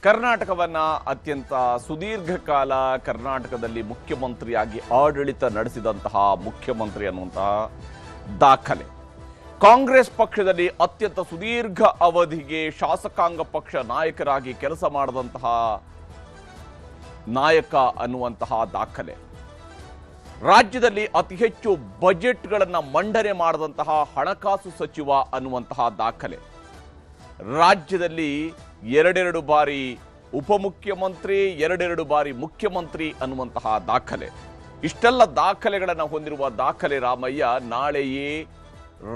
ಕರ್ನಾಟಕವನ್ನ ಅತ್ಯಂತ ಸುದೀರ್ಘ ಕಾಲ ಕರ್ನಾಟಕದಲ್ಲಿ ಮುಖ್ಯಮಂತ್ರಿಯಾಗಿ ಆಡಳಿತ ನಡೆಸಿದಂತಹ ಮುಖ್ಯಮಂತ್ರಿ ಅನ್ನುವಂತಹ ದಾಖಲೆ. ಕಾಂಗ್ರೆಸ್ ಪಕ್ಷದಲ್ಲಿ ಅತ್ಯಂತ ಸುದೀರ್ಘ ಅವಧಿಗೆ ಶಾಸಕಾಂಗ ಪಕ್ಷ ನಾಯಕರಾಗಿ ಕೆಲಸ ಮಾಡಿದಂತಹ ನಾಯಕ ಅನ್ನುವಂತಹ ದಾಖಲೆ. ರಾಜ್ಯದಲ್ಲಿ ಅತಿ ಹೆಚ್ಚು ಬಜೆಟ್ಗಳನ್ನು ಮಂಡನೆ ಮಾಡಿದಂತಹ ಹಣಕಾಸು ಸಚಿವ ಅನ್ನುವಂತಹ ದಾಖಲೆ. ರಾಜ್ಯದಲ್ಲಿ ಎರಡೆರಡು ಬಾರಿ ಉಪಮುಖ್ಯಮಂತ್ರಿ, ಎರಡೆರಡು ಬಾರಿ ಮುಖ್ಯಮಂತ್ರಿ ಅನ್ನುವಂತಹ ದಾಖಲೆ. ಇಷ್ಟೆಲ್ಲ ದಾಖಲೆಗಳನ್ನು ಹೊಂದಿರುವ ದಾಖಲೆ ರಾಮಯ್ಯ ನಾಳೆಯೇ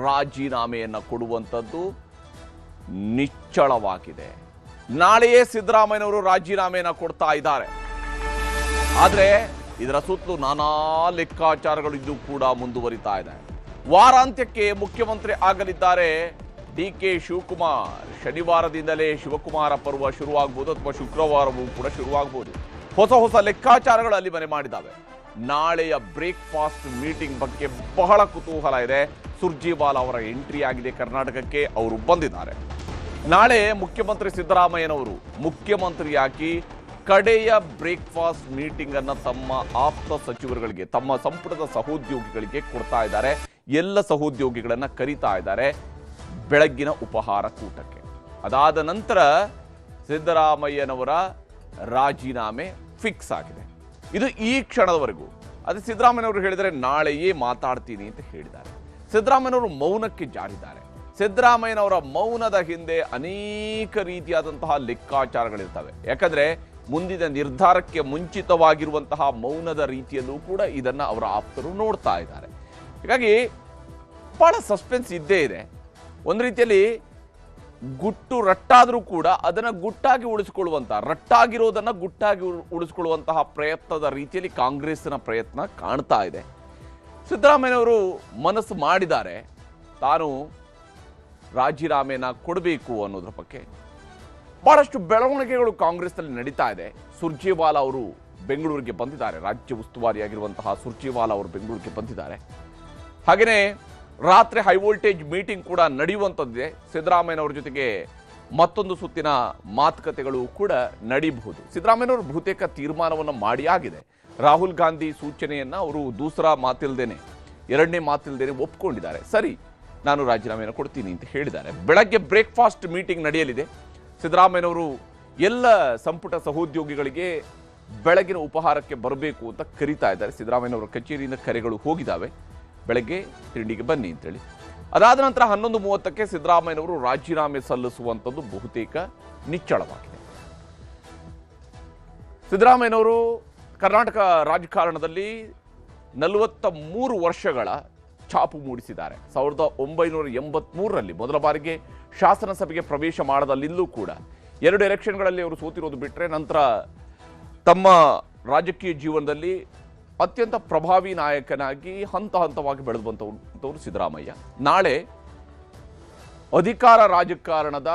ರಾಜೀನಾಮೆಯನ್ನು ಕೊಡುವಂಥದ್ದು ನಿಚ್ಚಳವಾಗಿದೆ. ನಾಳೆಯೇ ಸಿದ್ದರಾಮಯ್ಯನವರು ರಾಜೀನಾಮೆಯನ್ನು ಕೊಡ್ತಾ ಇದ್ದಾರೆ. ಆದರೆ ಇದರ ಸುತ್ತಲೂ ನಾನಾ ಲೆಕ್ಕಾಚಾರಗಳು ಇದು ಕೂಡ ಮುಂದುವರಿತಾ ಇದೆ. ವಾರಾಂತ್ಯಕ್ಕೆ ಮುಖ್ಯಮಂತ್ರಿ ಆಗಲಿದ್ದಾರೆ ಡಿ.ಕೆ. ಶಿವಕುಮಾರ್. ಶನಿವಾರದಿಂದಲೇ ಶಿವಕುಮಾರ ಪರ್ವ ಶುರುವಾಗಬಹುದು ಅಥವಾ ಶುಕ್ರವಾರವೂ ಕೂಡ ಶುರುವಾಗಬಹುದು. ಹೊಸ ಲೆಕ್ಕಾಚಾರಗಳು ಅಲ್ಲಿ ಮನೆ ಮಾಡಿದ್ದಾವೆ. ನಾಳೆಯ ಬ್ರೇಕ್ಫಾಸ್ಟ್ ಮೀಟಿಂಗ್ ಬಗ್ಗೆ ಬಹಳ ಕುತೂಹಲ ಇದೆ. ಸುರ್ಜೇವಾಲಾ ಅವರ ಎಂಟ್ರಿ ಆಗಿದೆ ಕರ್ನಾಟಕಕ್ಕೆ, ಅವರು ಬಂದಿದ್ದಾರೆ. ನಾಳೆ ಮುಖ್ಯಮಂತ್ರಿ ಸಿದ್ದರಾಮಯ್ಯನವರು ಮುಖ್ಯಮಂತ್ರಿಯಾಗಿ ಕಡೆಯ ಬ್ರೇಕ್ಫಾಸ್ಟ್ ಮೀಟಿಂಗ್ ಅನ್ನು ತಮ್ಮ ಆಪ್ತ ಸಚಿವರುಗಳಿಗೆ, ತಮ್ಮ ಸಂಪುಟದ ಸಹೋದ್ಯೋಗಿಗಳಿಗೆ ಕೊಡ್ತಾ ಇದ್ದಾರೆ. ಎಲ್ಲ ಸಹೋದ್ಯೋಗಿಗಳನ್ನ ಕರೀತಾ ಇದ್ದಾರೆ ಬೆಳಗ್ಗಿನ ಉಪಹಾರ ಕೂಟಕ್ಕೆ. ಅದಾದ ನಂತರ ಸಿದ್ದರಾಮಯ್ಯನವರ ರಾಜೀನಾಮೆ ಫಿಕ್ಸ್ ಆಗಿದೆ. ಇದು ಈ ಕ್ಷಣದವರೆಗೂ. ಅದು ಸಿದ್ದರಾಮಯ್ಯನವರು ಹೇಳಿದರೆ ನಾಳೆಯೇ ಮಾತಾಡ್ತೀನಿ ಅಂತ ಹೇಳಿದ್ದಾರೆ. ಸಿದ್ದರಾಮಯ್ಯನವರು ಮೌನಕ್ಕೆ ಜಾರಿದ್ದಾರೆ. ಸಿದ್ದರಾಮಯ್ಯನವರ ಮೌನದ ಹಿಂದೆ ಅನೇಕ ರೀತಿಯಾದಂತಹ ಲೆಕ್ಕಾಚಾರಗಳಿರ್ತವೆ. ಯಾಕಂದ್ರೆ ಮುಂದಿನ ನಿರ್ಧಾರಕ್ಕೆ ಮುಂಚಿತವಾಗಿರುವಂತಹ ಮೌನದ ರೀತಿಯಲ್ಲೂ ಕೂಡ ಇದನ್ನ ಅವರ ಆಪ್ತರು ನೋಡ್ತಾ ಇದ್ದಾರೆ. ಹೀಗಾಗಿ ಬಹಳ ಸಸ್ಪೆನ್ಸ್ ಇದ್ದೇ ಇದೆ. ಒಂದು ರೀತಿಯಲ್ಲಿ ಗುಟ್ಟು ರಟ್ಟಾದರೂ ಕೂಡ ಅದನ್ನು ಗುಟ್ಟಾಗಿ ಉಳಿಸ್ಕೊಳ್ಳುವಂತಹ, ರಟ್ಟಾಗಿರೋದನ್ನು ಗುಟ್ಟಾಗಿ ಉಳಿಸ್ಕೊಳ್ಳುವಂತಹ ಪ್ರಯತ್ನದ ರೀತಿಯಲ್ಲಿ ಕಾಂಗ್ರೆಸ್ನ ಪ್ರಯತ್ನ ಕಾಣ್ತಾ ಇದೆ. ಸಿದ್ದರಾಮಯ್ಯನವರು ಮನಸ್ಸು ಮಾಡಿದ್ದಾರೆ ತಾನು ರಾಜೀನಾಮೆನ ಕೊಡಬೇಕು ಅನ್ನೋದ್ರ ಬಗ್ಗೆ. ಬಹಳಷ್ಟು ಬೆಳವಣಿಗೆಗಳು ಕಾಂಗ್ರೆಸ್ನಲ್ಲಿ ನಡೀತಾ ಇದೆ. ಸುರ್ಜೇವಾಲಾ ಅವರು ಬೆಂಗಳೂರಿಗೆ ಬಂದಿದ್ದಾರೆ. ರಾಜ್ಯ ಉಸ್ತುವಾರಿಯಾಗಿರುವಂತಹ ಸುರ್ಜೇವಾಲಾ ಅವರು ಬೆಂಗಳೂರಿಗೆ ಬಂದಿದ್ದಾರೆ. ಹಾಗೆಯೇ ರಾತ್ರಿ ಹೈ ವೋಲ್ಟೇಜ್ ಮೀಟಿಂಗ್ ಕೂಡ ನಡೆಯುವಂಥದ್ದಿದೆ. ಸಿದ್ದರಾಮಯ್ಯನವರ ಜೊತೆಗೆ ಮತ್ತೊಂದು ಸುತ್ತಿನ ಮಾತುಕತೆಗಳು ಕೂಡ ನಡೀಬಹುದು. ಸಿದ್ದರಾಮಯ್ಯನವರು ಬಹುತೇಕ ತೀರ್ಮಾನವನ್ನು ಮಾಡಿ ಆಗಿದೆ. ರಾಹುಲ್ ಗಾಂಧಿ ಸೂಚನೆಯನ್ನು ಅವರು ಎರಡನೇ ಮಾತಿಲ್ದೇನೆ ಒಪ್ಕೊಂಡಿದ್ದಾರೆ. ಸರಿ, ನಾನು ರಾಜೀನಾಮೆಯನ್ನು ಕೊಡ್ತೀನಿ ಅಂತ ಹೇಳಿದ್ದಾರೆ. ಬೆಳಗ್ಗೆ ಬ್ರೇಕ್ಫಾಸ್ಟ್ ಮೀಟಿಂಗ್ ನಡೆಯಲಿದೆ. ಸಿದ್ದರಾಮಯ್ಯನವರು ಎಲ್ಲ ಸಂಪುಟ ಸಹೋದ್ಯೋಗಿಗಳಿಗೆ ಬೆಳಗಿನ ಉಪಹಾರಕ್ಕೆ ಬರಬೇಕು ಅಂತ ಕರೀತಾ ಇದ್ದಾರೆ. ಸಿದ್ದರಾಮಯ್ಯನವರ ಕಚೇರಿಯಿಂದ ಕರೆಗಳು ಹೋಗಿದ್ದಾವೆ, ಬೆಳಗ್ಗೆ ತಿಂಡಿಗೆ ಬನ್ನಿ ಅಂತೇಳಿ. ಅದಾದ ನಂತರ 11:30ಕ್ಕೆ ಸಿದ್ದರಾಮಯ್ಯನವರು ರಾಜೀನಾಮೆ ಸಲ್ಲಿಸುವಂಥದ್ದು ಬಹುತೇಕ ನಿಚ್ಚಳವಾಗಿದೆ. ಸಿದ್ದರಾಮಯ್ಯನವರು ಕರ್ನಾಟಕ ರಾಜಕಾರಣದಲ್ಲಿ 43 ವರ್ಷಗಳ ಛಾಪು ಮೂಡಿಸಿದ್ದಾರೆ. 1983ರಲ್ಲಿ ಮೊದಲ ಬಾರಿಗೆ ಶಾಸನಸಭೆಗೆ ಪ್ರವೇಶ ಮಾಡದಲ್ಲಿಂದಲೂ ಕೂಡ 2 ಎಲೆಕ್ಷನ್ಗಳಲ್ಲಿ ಅವರು ಸೋತಿರೋದು ಬಿಟ್ಟರೆ ನಂತರ ತಮ್ಮ ರಾಜಕೀಯ ಜೀವನದಲ್ಲಿ ಅತ್ಯಂತ ಪ್ರಭಾವಿ ನಾಯಕನಾಗಿ ಹಂತವಾಗಿ ಬೆಳೆದು ಬಂತವರು ಸಿದ್ದರಾಮಯ್ಯ. ನಾಳೆ ಅಧಿಕಾರ ರಾಜಕಾರಣದ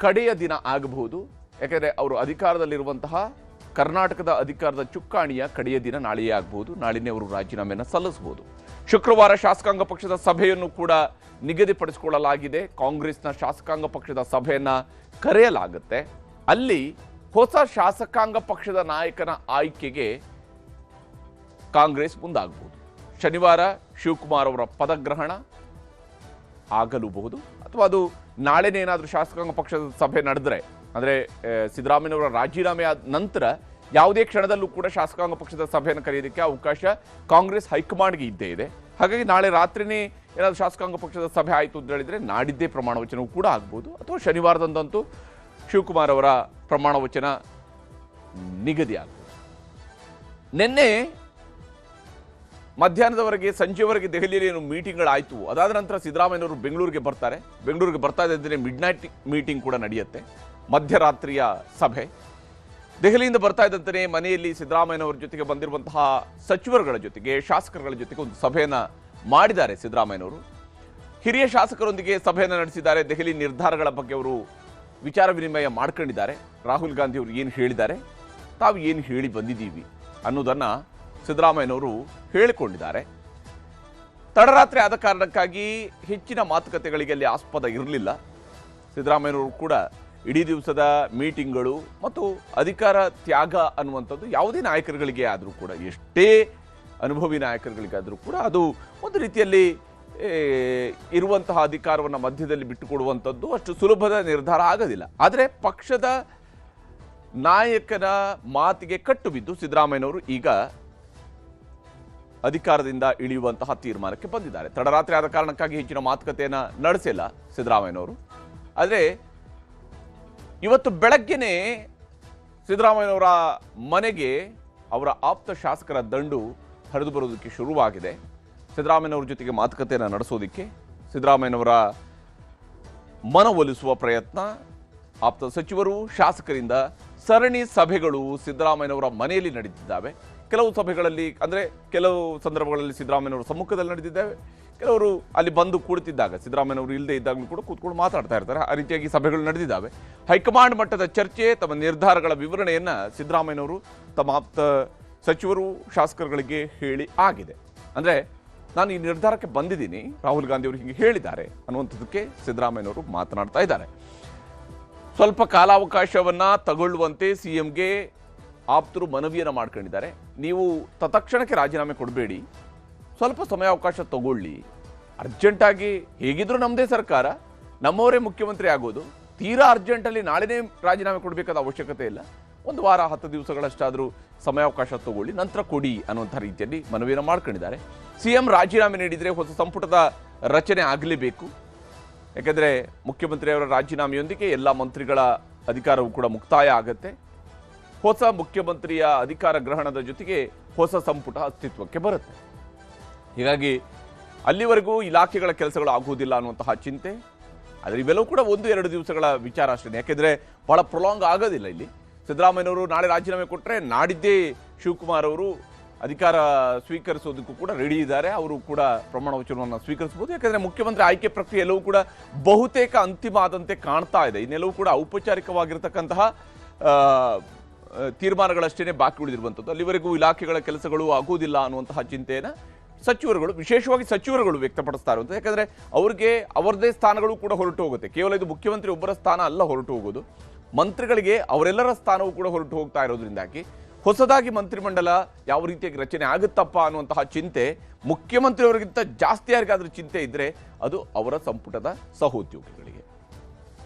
ಕಡೆಯ ದಿನ ಆಗಬಹುದು. ಯಾಕೆಂದರೆ ಅವರು ಅಧಿಕಾರದಲ್ಲಿರುವಂತಹ ಕರ್ನಾಟಕದ ಅಧಿಕಾರದ ಚುಕ್ಕಾಣಿಯ ಕಡೆಯ ದಿನ ನಾಳೆಯೇ ಆಗಬಹುದು. ನಾಳೆನೇ ಅವರು ರಾಜೀನಾಮೆಯನ್ನು ಸಲ್ಲಿಸಬಹುದು. ಶುಕ್ರವಾರ ಶಾಸಕಾಂಗ ಪಕ್ಷದ ಸಭೆಯನ್ನು ಕೂಡ ನಿಗದಿಪಡಿಸಿಕೊಳ್ಳಲಾಗಿದೆ. ಕಾಂಗ್ರೆಸ್ನ ಶಾಸಕಾಂಗ ಪಕ್ಷದ ಸಭೆಯನ್ನು ಕರೆಯಲಾಗುತ್ತೆ. ಅಲ್ಲಿ ಹೊಸ ಶಾಸಕಾಂಗ ಪಕ್ಷದ ನಾಯಕನ ಆಯ್ಕೆಗೆ ಕಾಂಗ್ರೆಸ್ ಮುಂದಾಗಬಹುದು. ಶನಿವಾರ ಶಿವಕುಮಾರ್ ಅವರ ಪದಗ್ರಹಣ ಆಗಲೂಬಹುದು, ಅಥವಾ ಅದು ನಾಳೆನೇ ಏನಾದರೂ ಶಾಸಕಾಂಗ ಪಕ್ಷದ ಸಭೆ ನಡೆದರೆ, ಅಂದರೆ ಸಿದ್ದರಾಮಯ್ಯನವರ ರಾಜೀನಾಮೆ ಆದ ನಂತರ ಯಾವುದೇ ಕ್ಷಣದಲ್ಲೂ ಕೂಡ ಶಾಸಕಾಂಗ ಪಕ್ಷದ ಸಭೆಯನ್ನು ಕರೆಯೋದಕ್ಕೆ ಅವಕಾಶ ಕಾಂಗ್ರೆಸ್ ಹೈಕಮಾಂಡ್ಗೆ ಇದ್ದೇ ಇದೆ. ಹಾಗಾಗಿ ನಾಳೆ ರಾತ್ರಿನೇ ಏನಾದರೂ ಶಾಸಕಾಂಗ ಪಕ್ಷದ ಸಭೆ ಆಯಿತು ಅಂತ ಹೇಳಿದರೆ ನಾಡಿದ್ದೇ ಪ್ರಮಾಣ ವಚನವೂ ಕೂಡ ಆಗ್ಬೋದು, ಅಥವಾ ಶನಿವಾರದಂತೂ ಶಿವಕುಮಾರ್ ಅವರ ಪ್ರಮಾಣ ವಚನ ನಿಗದಿ ಆಗ್ಬೋದು. ನಿನ್ನೆ ಮಧ್ಯಾಹ್ನದವರೆಗೆ ಸಂಜೆವರೆಗೆ ದೆಹಲಿಯಲ್ಲಿ ಏನು ಮೀಟಿಂಗ್ಗಳಾಯಿತು. ಅದಾದ ನಂತರ ಸಿದ್ದರಾಮಯ್ಯನವರು ಬೆಂಗಳೂರಿಗೆ ಬರ್ತಾರೆ. ಬೆಂಗಳೂರಿಗೆ ಬರ್ತಾ ಇದ್ದರೆ ಮಿಡ್ ನೈಟ್ ಮೀಟಿಂಗ್ ಕೂಡ ನಡೆಯುತ್ತೆ, ಮಧ್ಯರಾತ್ರಿಯ ಸಭೆ. ದೆಹಲಿಯಿಂದ ಬರ್ತಾ ಇದ್ದಂತೆ ಮನೆಯಲ್ಲಿ ಸಿದ್ದರಾಮಯ್ಯನವರ ಜೊತೆಗೆ ಬಂದಿರುವಂತಹ ಸಚಿವರುಗಳ ಜೊತೆಗೆ, ಶಾಸಕರುಗಳ ಜೊತೆಗೆ ಒಂದು ಸಭೆಯನ್ನು ಮಾಡಿದ್ದಾರೆ ಸಿದ್ದರಾಮಯ್ಯನವರು. ಹಿರಿಯ ಶಾಸಕರೊಂದಿಗೆ ಸಭೆಯನ್ನು ನಡೆಸಿದ್ದಾರೆ. ದೆಹಲಿ ನಿರ್ಧಾರಗಳ ಬಗ್ಗೆ ಅವರು ವಿಚಾರ ವಿನಿಮಯ ಮಾಡ್ಕೊಂಡಿದ್ದಾರೆ. ರಾಹುಲ್ ಗಾಂಧಿ ಅವರು ಏನು ಹೇಳಿದ್ದಾರೆ, ತಾವು ಏನು ಹೇಳಿ ಬಂದಿದ್ದೀವಿ ಅನ್ನೋದನ್ನು ಸಿದ್ದರಾಮಯ್ಯನವರು ಹೇಳಿಕೊಂಡಿದ್ದಾರೆ. ತಡರಾತ್ರಿ ಆದ ಕಾರಣಕ್ಕಾಗಿ ಹೆಚ್ಚಿನ ಮಾತುಕತೆಗಳಿಗೆ ಅಲ್ಲಿ ಆಸ್ಪದ ಇರಲಿಲ್ಲ. ಸಿದ್ದರಾಮಯ್ಯನವರು ಕೂಡ ಇಡೀ ದಿವಸದ ಮೀಟಿಂಗ್ಗಳು ಮತ್ತು ಅಧಿಕಾರ ತ್ಯಾಗ ಅನ್ನುವಂಥದ್ದು ಯಾವುದೇ ನಾಯಕರುಗಳಿಗೆ ಆದರೂ ಕೂಡ, ಎಷ್ಟೇ ಅನುಭವಿ ನಾಯಕರುಗಳಿಗಾದರೂ ಕೂಡ ಅದು ಒಂದು ರೀತಿಯಲ್ಲಿ ಇರುವಂತಹ ಅಧಿಕಾರವನ್ನು ಮಧ್ಯದಲ್ಲಿ ಬಿಟ್ಟುಕೊಡುವಂಥದ್ದು ಅಷ್ಟು ಸುಲಭದ ನಿರ್ಧಾರ ಆಗೋದಿಲ್ಲ. ಆದರೆ ಪಕ್ಷದ ನಾಯಕನ ಮಾತಿಗೆ ಕಟ್ಟು ಬಿದ್ದು ಸಿದ್ದರಾಮಯ್ಯನವರು ಈಗ ಅಧಿಕಾರದಿಂದ ಇಳಿಯುವಂತಹ ತೀರ್ಮಾನಕ್ಕೆ ಬಂದಿದ್ದಾರೆ. ತಡರಾತ್ರಿ ಆದ ಕಾರಣಕ್ಕಾಗಿ ಹೆಚ್ಚಿನ ಮಾತುಕತೆಯನ್ನು ನಡೆಸಿಲ್ಲ ಸಿದ್ದರಾಮಯ್ಯನವರು. ಆದರೆ ಇವತ್ತು ಬೆಳಗ್ಗೆನೇ ಸಿದ್ದರಾಮಯ್ಯನವರ ಮನೆಗೆ ಅವರ ಆಪ್ತ ಶಾಸಕರ ದಂಡು ಹರಿದು ಬರೋದಕ್ಕೆ ಶುರುವಾಗಿದೆ. ಸಿದ್ದರಾಮಯ್ಯನವರ ಜೊತೆಗೆ ಮಾತುಕತೆಯನ್ನು ನಡೆಸೋದಕ್ಕೆ ಸಿದ್ದರಾಮಯ್ಯನವರ ಮನವೊಲಿಸುವ ಪ್ರಯತ್ನ, ಆಪ್ತ ಸಚಿವರು ಶಾಸಕರಿಂದ ಸರಣಿ ಸಭೆಗಳು ಸಿದ್ದರಾಮಯ್ಯನವರ ಮನೆಯಲ್ಲಿ ನಡೆದಿದ್ದಾವೆ. ಕೆಲವು ಸಭೆಗಳಲ್ಲಿ ಅಂದರೆ ಕೆಲವು ಸಂದರ್ಭಗಳಲ್ಲಿ ಸಿದ್ದರಾಮಯ್ಯನವರ ಸಮ್ಮುಖದಲ್ಲಿ ನಡೆದಿದ್ದಾವೆ. ಕೆಲವರು ಅಲ್ಲಿ ಬಂದು ಕೂಡುತ್ತಿದ್ದಾಗ ಸಿದ್ದರಾಮಯ್ಯನವರು ಇಲ್ಲದೆ ಇದ್ದಾಗಲೂ ಕೂಡ ಕೂತ್ಕೊಂಡು ಮಾತಾಡ್ತಾ ಇರ್ತಾರೆ. ಆ ರೀತಿಯಾಗಿ ಸಭೆಗಳು ನಡೆದಿದ್ದಾವೆ. ಹೈಕಮಾಂಡ್ ಮಟ್ಟದ ಚರ್ಚೆ, ತಮ್ಮ ನಿರ್ಧಾರಗಳ ವಿವರಣೆಯನ್ನು ಸಿದ್ದರಾಮಯ್ಯನವರು ತಮ್ಮ ಆಪ್ತ ಸಚಿವರು ಶಾಸಕರುಗಳಿಗೆ ಹೇಳಿ ಆಗಿದೆ. ಅಂದರೆ ನಾನು ಈ ನಿರ್ಧಾರಕ್ಕೆ ಬಂದಿದ್ದೀನಿ, ರಾಹುಲ್ ಗಾಂಧಿ ಅವರು ಹೀಗೆ ಹೇಳಿದ್ದಾರೆ ಅನ್ನುವಂಥದ್ದಕ್ಕೆ ಸಿದ್ದರಾಮಯ್ಯನವರು ಮಾತನಾಡ್ತಾ ಇದ್ದಾರೆ. ಸ್ವಲ್ಪ ಕಾಲಾವಕಾಶವನ್ನು ತಗೊಳ್ಳುವಂತೆ ಸಿಎಂಗೆ ಆಪ್ತರು ಮನವಿಯನ್ನು ಮಾಡ್ಕೊಂಡಿದ್ದಾರೆ. ನೀವು ತತ್ಕ್ಷಣಕ್ಕೆ ರಾಜೀನಾಮೆ ಕೊಡಬೇಡಿ, ಸ್ವಲ್ಪ ಸಮಯಾವಕಾಶ ತಗೊಳ್ಳಿ. ಅರ್ಜೆಂಟಾಗಿ ಹೇಗಿದ್ರೂ ನಮ್ಮದೇ ಸರ್ಕಾರ, ನಮ್ಮವರೇ ಮುಖ್ಯಮಂತ್ರಿ ಆಗೋದು, ತೀರಾ ಅರ್ಜೆಂಟಲ್ಲಿ ನಾಳೆನೇ ರಾಜೀನಾಮೆ ಕೊಡಬೇಕಾದ ಅವಶ್ಯಕತೆ ಇಲ್ಲ. ಒಂದು ವಾರ 10 ದಿವಸಗಳಷ್ಟಾದರೂ ಸಮಯಾವಕಾಶ ತಗೊಳ್ಳಿ, ನಂತರ ಕೊಡಿ ಅನ್ನುವಂಥ ರೀತಿಯಲ್ಲಿ ಮನವಿಯನ್ನು ಮಾಡ್ಕೊಂಡಿದ್ದಾರೆ. ಸಿಎಂ ರಾಜೀನಾಮೆ ನೀಡಿದರೆ ಹೊಸ ಸಂಪುಟದ ರಚನೆ ಆಗಲೇಬೇಕು. ಯಾಕೆಂದರೆ ಮುಖ್ಯಮಂತ್ರಿಯವರ ರಾಜೀನಾಮೆಯೊಂದಿಗೆ ಎಲ್ಲ ಮಂತ್ರಿಗಳ ಅಧಿಕಾರವೂ ಕೂಡ ಮುಕ್ತಾಯ ಆಗುತ್ತೆ. ಹೊಸ ಮುಖ್ಯಮಂತ್ರಿಯ ಅಧಿಕಾರ ಗ್ರಹಣದ ಜೊತೆಗೆ ಹೊಸ ಸಂಪುಟ ಅಸ್ತಿತ್ವಕ್ಕೆ ಬರುತ್ತೆ. ಹೀಗಾಗಿ ಅಲ್ಲಿವರೆಗೂ ಇಲಾಖೆಗಳ ಕೆಲಸಗಳು ಆಗುವುದಿಲ್ಲ ಅನ್ನುವಂತಹ ಚಿಂತೆ. ಆದರೆ ಇವೆಲ್ಲವೂ ಕೂಡ 1-2 ದಿವಸಗಳ ವಿಚಾರ ಅಷ್ಟೇ. ಯಾಕೆಂದರೆ ಬಹಳ ಪ್ರೊಲಾಂಗ್ ಆಗೋದಿಲ್ಲ. ಇಲ್ಲಿ ಸಿದ್ದರಾಮಯ್ಯನವರು ನಾಳೆ ರಾಜೀನಾಮೆ ಕೊಟ್ಟರೆ ನಾಡಿದ್ದೇ ಶಿವಕುಮಾರ್ ಅವರು ಅಧಿಕಾರ ಸ್ವೀಕರಿಸೋದಕ್ಕೂ ಕೂಡ ರೆಡಿ ಇದ್ದಾರೆ. ಅವರು ಕೂಡ ಪ್ರಮಾಣ ವಚನವನ್ನು ಸ್ವೀಕರಿಸಬಹುದು. ಯಾಕೆಂದರೆ ಮುಖ್ಯಮಂತ್ರಿ ಆಯ್ಕೆ ಪ್ರಕ್ರಿಯೆ ಎಲ್ಲವೂ ಕೂಡ ಬಹುತೇಕ ಅಂತಿಮ ಆದಂತೆ ಕಾಣ್ತಾ ಇದೆ. ಇನ್ನೆಲ್ಲವೂ ಕೂಡ ಔಪಚಾರಿಕವಾಗಿರತಕ್ಕಂತಹ ತೀರ್ಮಾನಗಳಷ್ಟೇ ಬಾಕಿ ಉಳಿದಿರುವಂಥದ್ದು. ಅಲ್ಲಿವರೆಗೂ ಇಲಾಖೆಗಳ ಕೆಲಸಗಳು ಆಗುವುದಿಲ್ಲ ಅನ್ನುವಂತಹ ಚಿಂತೆಯನ್ನು ಸಚಿವರುಗಳು, ವಿಶೇಷವಾಗಿ ಸಚಿವರುಗಳು ವ್ಯಕ್ತಪಡಿಸ್ತಾ ಇರುವಂಥದ್ದು. ಯಾಕಂದರೆ ಅವ್ರಿಗೆ ಅವರದೇ ಸ್ಥಾನಗಳು ಕೂಡ ಹೊರಟು ಹೋಗುತ್ತೆ. ಕೇವಲ ಇದು ಮುಖ್ಯಮಂತ್ರಿ ಒಬ್ಬರ ಸ್ಥಾನ ಅಲ್ಲ ಹೊರಟು ಹೋಗೋದು, ಮಂತ್ರಿಗಳಿಗೆ ಅವರೆಲ್ಲರ ಸ್ಥಾನವೂ ಕೂಡ ಹೊರಟು ಹೋಗ್ತಾ ಇರೋದ್ರಿಂದಾಗಿ ಹೊಸದಾಗಿ ಮಂತ್ರಿಮಂಡಲ ಯಾವ ರೀತಿಯಾಗಿ ರಚನೆ ಆಗುತ್ತಪ್ಪ ಅನ್ನುವಂತಹ ಚಿಂತೆ ಮುಖ್ಯಮಂತ್ರಿಯವರಿಗಿಂತ ಜಾಸ್ತಿ ಯಾರಿಗಾದ್ರೂ ಚಿಂತೆ ಇದ್ದರೆ ಅದು ಅವರ ಸಂಪುಟದ ಸಹೋದ್ಯೋಗಿಗಳಿಗೆ.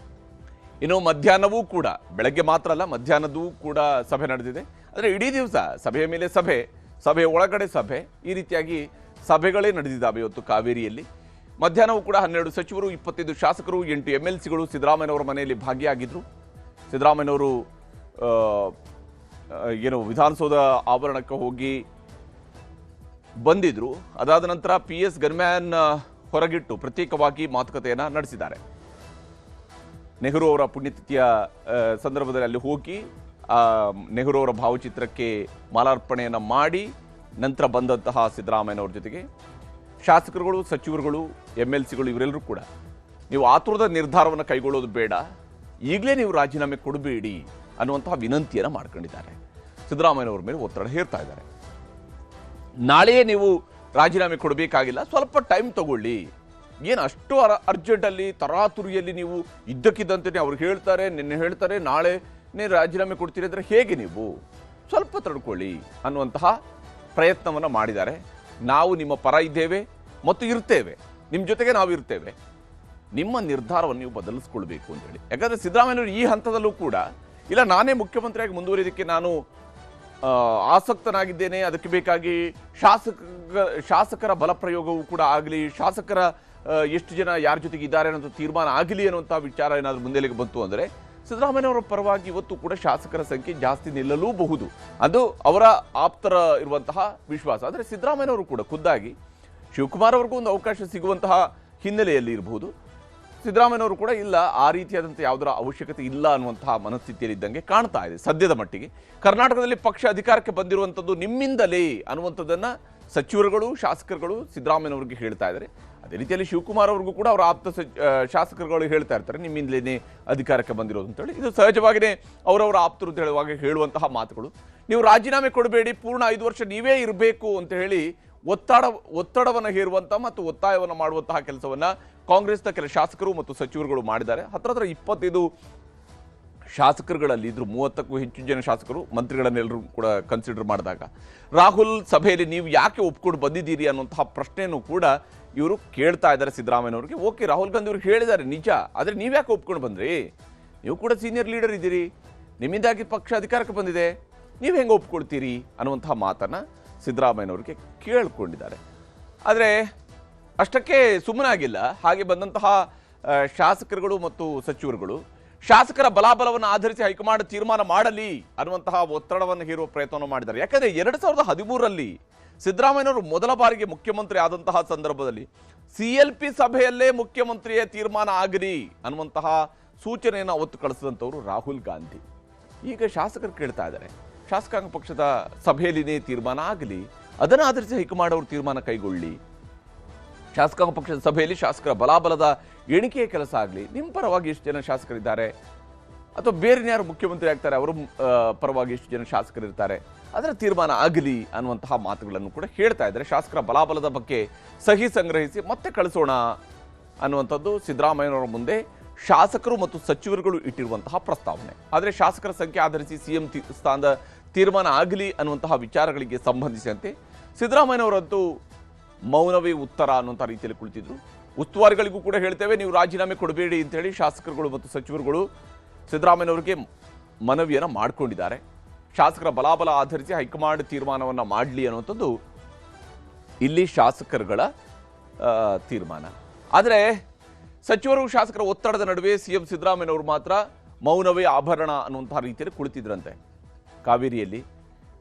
ಇನ್ನು ಮಧ್ಯಾಹ್ನವೂ ಕೂಡ, ಬೆಳಗ್ಗೆ ಮಾತ್ರ ಅಲ್ಲ ಮಧ್ಯಾಹ್ನದೂ ಕೂಡ ಸಭೆ ನಡೆದಿದೆ. ಅಂದರೆ ಇಡೀ ದಿವಸ ಸಭೆಯ ಮೇಲೆ ಸಭೆ, ಸಭೆಯ ಒಳಗಡೆ ಸಭೆ, ಈ ರೀತಿಯಾಗಿ ಸಭೆಗಳೇ ನಡೆದಿದ್ದಾವೆ ಇವತ್ತು ಕಾವೇರಿಯಲ್ಲಿ. ಮಧ್ಯಾಹ್ನವೂ ಕೂಡ 12 ಸಚಿವರು, 25 ಶಾಸಕರು, 8 MLCಗಳು ಸಿದ್ದರಾಮಯ್ಯನವರ ಮನೆಯಲ್ಲಿ ಭಾಗಿಯಾಗಿದ್ದರು. ಸಿದ್ದರಾಮಯ್ಯನವರು ವಿಧಾನಸೌಧ ಆವರಣಕ್ಕೆ ಹೋಗಿ ಬಂದಿದ್ರು. ಅದಾದ ನಂತರ PS ಗನ್ಮ್ಯಾನ್ ಹೊರಗಿಟ್ಟು ಪ್ರತ್ಯೇಕವಾಗಿ ಮಾತುಕತೆಯನ್ನು ನಡೆಸಿದ್ದಾರೆ. ನೆಹರು ಅವರ ಪುಣ್ಯತಿಥಿಯ ಸಂದರ್ಭದಲ್ಲಿ ಅಲ್ಲಿ ಹೋಗಿ ನೆಹರು ಅವರ ಭಾವಚಿತ್ರಕ್ಕೆ ಮಾಲಾರ್ಪಣೆಯನ್ನು ಮಾಡಿ ನಂತರ ಬಂದಂತಹ ಸಿದ್ದರಾಮಯ್ಯನವ್ರ ಜೊತೆಗೆ ಶಾಸಕರುಗಳು, ಸಚಿವರುಗಳು, MLCಗಳು ಇವರೆಲ್ಲರೂ ಕೂಡ ನೀವು ಆತುರದ ನಿರ್ಧಾರವನ್ನು ಕೈಗೊಳ್ಳೋದು ಬೇಡ, ಈಗಲೇ ನೀವು ರಾಜೀನಾಮೆ ಕೊಡಬೇಡಿ ಅನ್ನುವಂತಹ ವಿನಂತಿಯನ್ನು ಮಾಡ್ಕೊಂಡಿದ್ದಾರೆ. ಸಿದ್ದರಾಮಯ್ಯನವ್ರ ಮೇಲೆ ಒತ್ತಡ ಹೇರ್ತಾ ಇದ್ದಾರೆ. ನಾಳೆಯೇ ನೀವು ರಾಜೀನಾಮೆ ಕೊಡಬೇಕಾಗಿಲ್ಲ, ಸ್ವಲ್ಪ ಟೈಮ್ ತಗೊಳ್ಳಿ. ಏನು ಅಷ್ಟು ಅರ್ಜೆಂಟಲ್ಲಿ ತರಾತುರಿಯಲ್ಲಿ ನೀವು ಇದ್ದಕ್ಕಿದ್ದಂತೆ ಅವ್ರು ಹೇಳ್ತಾರೆ, ನಿನ್ನೆ ಹೇಳ್ತಾರೆ, ನಾಳೆನೇ ರಾಜೀನಾಮೆ ಕೊಡ್ತೀರಿ ಅಂದರೆ ಹೇಗೆ? ನೀವು ಸ್ವಲ್ಪ ತಡ್ಕೊಳ್ಳಿ ಅನ್ನುವಂತಹ ಪ್ರಯತ್ನವನ್ನು ಮಾಡಿದ್ದಾರೆ. ನಾವು ನಿಮ್ಮ ಪರ ಇದ್ದೇವೆ ಮತ್ತು ಇರ್ತೇವೆ, ನಿಮ್ಮ ಜೊತೆಗೆ ನಾವು ಇರ್ತೇವೆ, ನಿಮ್ಮ ನಿರ್ಧಾರವನ್ನು ನೀವು ಬದಲಿಸ್ಕೊಳ್ಬೇಕು ಅಂತೇಳಿ. ಯಾಕಂದರೆ ಸಿದ್ದರಾಮಯ್ಯನವರು ಈ ಹಂತದಲ್ಲೂ ಕೂಡ ಇಲ್ಲ, ನಾನೇ ಮುಖ್ಯಮಂತ್ರಿಯಾಗಿ ಮುಂದುವರಿಯೋದಕ್ಕೆ ನಾನು ಆಸಕ್ತನಾಗಿದ್ದೇನೆ, ಅದಕ್ಕೆ ಬೇಕಾಗಿ ಶಾಸಕರ ಬಲಪ್ರಯೋಗವೂ ಕೂಡ ಆಗಲಿ, ಶಾಸಕರ ಎಷ್ಟು ಜನ ಯಾರ ಜೊತೆಗೆ ಇದ್ದಾರೆ ಅನ್ನೋದು ತೀರ್ಮಾನ ಆಗಲಿ ಅನ್ನುವಂಥ ವಿಚಾರ ಏನಾದರೂ ಮುಂದೆಲೆಗೆ ಬಂತು ಅಂದರೆ ಸಿದ್ದರಾಮಯ್ಯನವರ ಪರವಾಗಿ ಇವತ್ತು ಕೂಡ ಶಾಸಕರ ಸಂಖ್ಯೆ ಜಾಸ್ತಿ ನಿಲ್ಲಲೂಬಹುದು. ಅದು ಅವರ ಆಪ್ತರ ಇರುವಂತಹ ವಿಶ್ವಾಸ. ಆದರೆ ಸಿದ್ದರಾಮಯ್ಯನವರು ಕೂಡ ಖುದ್ದಾಗಿ ಶಿವಕುಮಾರ್ ಅವ್ರಿಗೂ ಒಂದು ಅವಕಾಶ ಸಿಗುವಂತಹ ಹಿನ್ನೆಲೆಯಲ್ಲಿ ಇರಬಹುದು. ಸಿದ್ದರಾಮಯ್ಯನವರು ಕೂಡ ಇಲ್ಲ, ಆ ರೀತಿಯಾದಂಥ ಯಾವುದರ ಅವಶ್ಯಕತೆ ಇಲ್ಲ ಅನ್ನುವಂತಹ ಮನಸ್ಥಿತಿಯಲ್ಲಿದ್ದಂಗೆ ಕಾಣ್ತಾ ಇದೆ ಸದ್ಯದ ಮಟ್ಟಿಗೆ. ಕರ್ನಾಟಕದಲ್ಲಿ ಪಕ್ಷ ಅಧಿಕಾರಕ್ಕೆ ಬಂದಿರುವಂಥದ್ದು ನಿಮ್ಮಿಂದಲೇ ಅನ್ನುವಂಥದ್ದನ್ನು ಸಚಿವರುಗಳು, ಶಾಸಕರುಗಳು ಸಿದ್ದರಾಮಯ್ಯನವ್ರಿಗೆ ಹೇಳ್ತಾ ಇದ್ದಾರೆ. ಅದೇ ರೀತಿಯಲ್ಲಿ ಶಿವಕುಮಾರ್ ಅವ್ರಿಗೂ ಕೂಡ ಅವರ ಆಪ್ತ ಶಾಸಕರುಗಳು ಹೇಳ್ತಾ ಇರ್ತಾರೆ, ನಿಮ್ಮಿಂದಲೇ ಅಧಿಕಾರಕ್ಕೆ ಬಂದಿರೋದು ಅಂತೇಳಿ. ಇದು ಸಹಜವಾಗಿಯೇ ಅವರವರ ಆಪ್ತರು ಅಂತ ಹೇಳುವಾಗ ಹೇಳುವಂತಹ ಮಾತುಗಳು. ನೀವು ರಾಜೀನಾಮೆ ಕೊಡಬೇಡಿ, ಪೂರ್ಣ 5 ವರ್ಷ ನೀವೇ ಇರಬೇಕು ಅಂತ ಹೇಳಿ ಒತ್ತಡವನ್ನು ಹೇರುವಂಥ ಮತ್ತು ಒತ್ತಾಯವನ್ನು ಮಾಡುವಂತಹ ಕೆಲಸವನ್ನು ಕಾಂಗ್ರೆಸ್ನ ಕೆಲ ಶಾಸಕರು ಮತ್ತು ಸಚಿವರುಗಳು ಮಾಡಿದ್ದಾರೆ. ಹತ್ರ 25 ಶಾಸಕರುಗಳಲ್ಲಿ ಇದ್ರು 30ಕ್ಕೂ ಹೆಚ್ಚು ಜನ ಶಾಸಕರು ಮಂತ್ರಿಗಳನ್ನೆಲ್ಲರೂ ಕೂಡ ಕನ್ಸಿಡರ್ ಮಾಡಿದಾಗ ರಾಹುಲ್ ಸಭೆಯಲ್ಲಿ ನೀವು ಯಾಕೆ ಒಪ್ಕೊಂಡು ಬಂದಿದ್ದೀರಿ ಅನ್ನುವಂತಹ ಪ್ರಶ್ನೆಯನ್ನು ಕೂಡ ಇವರು ಕೇಳ್ತಾ ಇದ್ದಾರೆ ಸಿದ್ದರಾಮಯ್ಯನವ್ರಿಗೆ. ಓಕೆ, ರಾಹುಲ್ ಗಾಂಧಿ ಅವರು ಹೇಳಿದ್ದಾರೆ ನಿಜ, ಆದರೆ ನೀವು ಯಾಕೆ ಒಪ್ಕೊಂಡು ಬಂದ್ರಿ? ನೀವು ಕೂಡ ಸೀನಿಯರ್ ಲೀಡರ್ ಇದ್ದೀರಿ, ನಿಮ್ಮಿಂದಾಗಿ ಪಕ್ಷ ಅಧಿಕಾರಕ್ಕೆ ಬಂದಿದೆ, ನೀವು ಹೆಂಗೆ ಒಪ್ಕೊಳ್ತೀರಿ ಅನ್ನುವಂತಹ ಮಾತನ್ನು ಸಿದ್ದರಾಮಯ್ಯನವ್ರಿಗೆ ಕೇಳಿಕೊಂಡಿದ್ದಾರೆ. ಆದರೆ ಅಷ್ಟಕ್ಕೆ ಸುಮ್ಮನಾಗಿಲ್ಲ. ಹಾಗೆ ಬಂದಂತಹ ಶಾಸಕರುಗಳು ಮತ್ತು ಸಚಿವರುಗಳು ಶಾಸಕರ ಬಲಾಬಲವನ್ನು ಆಧರಿಸಿ ಹೈಕಮಾಂಡ್ ತೀರ್ಮಾನ ಮಾಡಲಿ ಅನ್ನುವಂತಹ ಒತ್ತಡವನ್ನು ಹೇರುವ ಪ್ರಯತ್ನವನ್ನು ಮಾಡಿದ್ದಾರೆ. ಯಾಕಂದರೆ 2013ರಲ್ಲಿ ಸಿದ್ದರಾಮಯ್ಯನವರು ಮೊದಲ ಬಾರಿಗೆ ಮುಖ್ಯಮಂತ್ರಿ ಆದಂತಹ ಸಂದರ್ಭದಲ್ಲಿ CLP ಸಭೆಯಲ್ಲೇ ಮುಖ್ಯಮಂತ್ರಿಯ ತೀರ್ಮಾನ ಆಗಲಿ ಅನ್ನುವಂತಹ ಸೂಚನೆಯನ್ನು ಅವತ್ತು ಕಳಿಸಿದಂಥವರು ರಾಹುಲ್ ಗಾಂಧಿ. ಈಗ ಶಾಸಕರು ಕೇಳ್ತಾ ಇದ್ದಾರೆ, ಶಾಸಕಾಂಗ ಪಕ್ಷದ ಸಭೆಯಲ್ಲಿನೇ ತೀರ್ಮಾನ ಆಗಲಿ, ಅದನ್ನು ಆಧರಿಸಿ ಹೈಕಮಾಂಡ್ ಅವರು ತೀರ್ಮಾನ ಕೈಗೊಳ್ಳಿ. ಶಾಸಕಾಂಗ ಪಕ್ಷದ ಸಭೆಯಲ್ಲಿ ಶಾಸಕರ ಬಲಾಬಲದ ಎಣಿಕೆಯ ಕೆಲಸ ಆಗಲಿ. ನಿಮ್ಮ ಪರವಾಗಿ ಎಷ್ಟು ಜನ ಶಾಸಕರಿದ್ದಾರೆ, ಅಥವಾ ಬೇರೆ ಯಾರು ಮುಖ್ಯಮಂತ್ರಿ ಆಗ್ತಾರೆ ಅವರ ಪರವಾಗಿ ಎಷ್ಟು ಜನ ಶಾಸಕರಿರ್ತಾರೆ, ಅದರ ತೀರ್ಮಾನ ಆಗಲಿ ಅನ್ನುವಂತಹ ಮಾತುಗಳನ್ನು ಕೂಡ ಹೇಳ್ತಾ ಇದ್ದಾರೆ. ಶಾಸಕರ ಬಲಾಬಲದ ಬಗ್ಗೆ ಸಹಿ ಸಂಗ್ರಹಿಸಿ ಮತ್ತೆ ಕಳಿಸೋಣ ಅನ್ನುವಂಥದ್ದು ಸಿದ್ದರಾಮಯ್ಯನವರ ಮುಂದೆ ಶಾಸಕರು ಮತ್ತು ಸಚಿವರುಗಳು ಇಟ್ಟಿರುವಂತಹ ಪ್ರಸ್ತಾವನೆ. ಆದರೆ ಶಾಸಕರ ಸಂಖ್ಯೆ ಆಧರಿಸಿ CM ಸ್ಥಾನದ ತೀರ್ಮಾನ ಆಗಲಿ ಅನ್ನುವಂತಹ ವಿಚಾರಗಳಿಗೆ ಸಂಬಂಧಿಸಿದಂತೆ ಸಿದ್ದರಾಮಯ್ಯನವರಂತೂ ಮೌನವೇ ಉತ್ತರ ಅನ್ನುವಂಥ ರೀತಿಯಲ್ಲಿ ಕುಳಿತಿದ್ರು. ಉಸ್ತುವಾರಿಗಳಿಗೂ ಕೂಡ ಹೇಳ್ತೇವೆ, ನೀವು ರಾಜೀನಾಮೆ ಕೊಡಬೇಡಿ ಅಂತೇಳಿ ಶಾಸಕರುಗಳು ಮತ್ತು ಸಚಿವರುಗಳು ಸಿದ್ದರಾಮಯ್ಯನವರಿಗೆ ಮನವಿಯನ್ನು ಮಾಡಿಕೊಂಡಿದ್ದಾರೆ. ಶಾಸಕರ ಬಲಾಬಲ ಆಧರಿಸಿ ಹೈಕಮಾಂಡ್ ತೀರ್ಮಾನವನ್ನು ಮಾಡಲಿ ಅನ್ನುವಂಥದ್ದು ಇಲ್ಲಿ ಶಾಸಕರುಗಳ ತೀರ್ಮಾನ. ಆದರೆ ಸಚಿವರು ಶಾಸಕರ ಒತ್ತಡದ ನಡುವೆ CM ಸಿದ್ದರಾಮಯ್ಯನವರು ಮಾತ್ರ ಮೌನವೇ ಆಭರಣ ಅನ್ನುವಂತಹ ರೀತಿಯಲ್ಲಿ ಕುಳಿತಿದ್ರಂತೆ. ಕಾವೇರಿಯಲ್ಲಿ